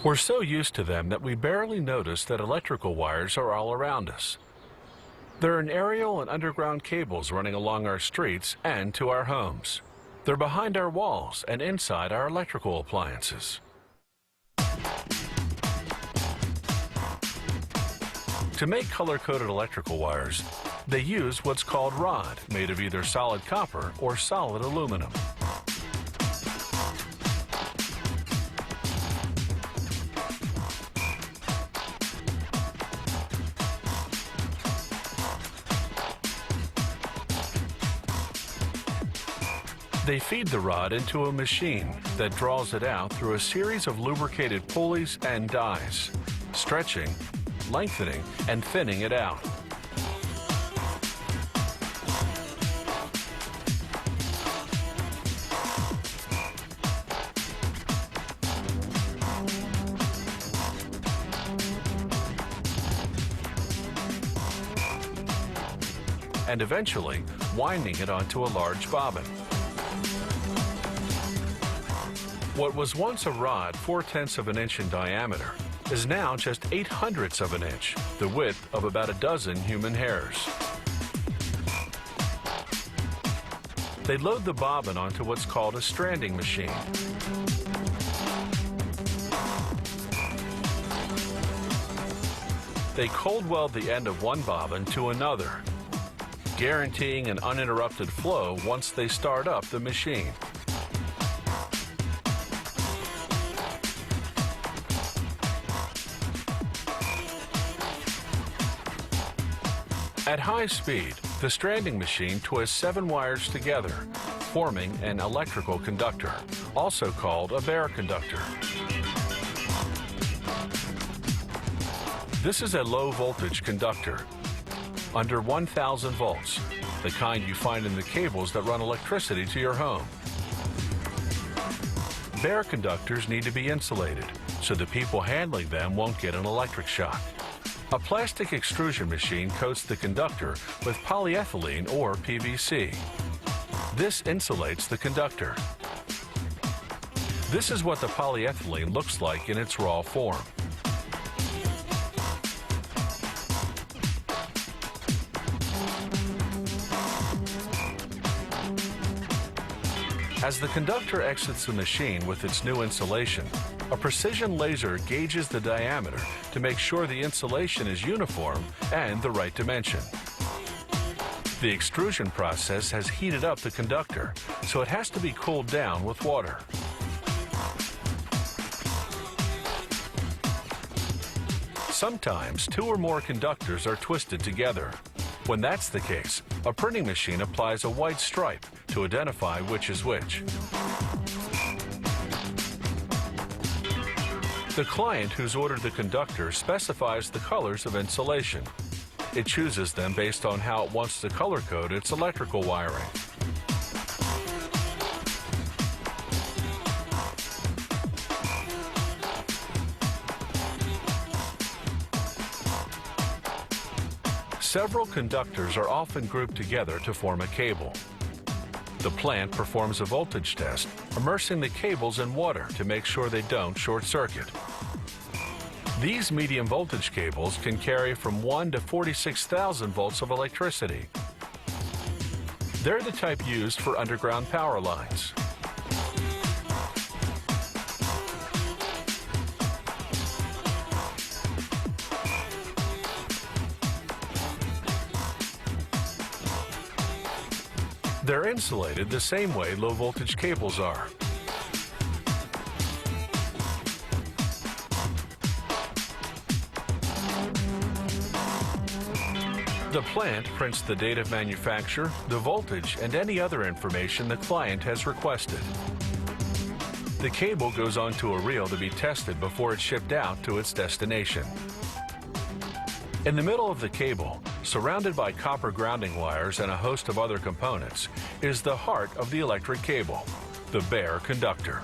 We're so used to them that we barely notice that electrical wires are all around us. There are aerial and underground cables running along our streets and to our homes. They're behind our walls and inside our electrical appliances. To make color-coded electrical wires, they use what's called rod, made of either solid copper or solid aluminum. They feed the rod into a machine that draws it out through a series of lubricated pulleys and dies, stretching, lengthening, and thinning it out. And eventually winding it onto a large bobbin. What was once a rod 4/10 of an inch in diameter is now just 8/100 of an inch, the width of about a dozen human hairs. They load the bobbin onto what's called a stranding machine. They cold weld the end of one bobbin to another, guaranteeing an uninterrupted flow once they start up the machine. At high speed, the stranding machine twists 7 wires together, forming an electrical conductor, also called a bare conductor. This is a low-voltage conductor, under 1,000 volts, the kind you find in the cables that run electricity to your home. Bare conductors need to be insulated, so the people handling them won't get an electric shock. A plastic extrusion machine coats the conductor with polyethylene or PVC. This insulates the conductor. This is what the polyethylene looks like in its raw form. As the conductor exits the machine with its new insulation, a precision laser gauges the diameter to make sure the insulation is uniform and the right dimension. The extrusion process has heated up the conductor, so it has to be cooled down with water. Sometimes 2 or more conductors are twisted together. When that's the case, a printing machine applies a white stripe to identify which is which. The client who's ordered the conductor specifies the colors of insulation. It chooses them based on how it wants to color code its electrical wiring. Several conductors are often grouped together to form a cable. The plant performs a voltage test, immersing the cables in water to make sure they don't short circuit. These medium voltage cables can carry from 1 to 46,000 volts of electricity. They're the type used for underground power lines. They're insulated the same way low-voltage cables are. The plant prints the date of manufacture, the voltage, and any other information the client has requested. The cable goes onto a reel to be tested before it's shipped out to its destination. In the middle of the cable, surrounded by copper grounding wires and a host of other components, is the heart of the electric cable, the bare conductor.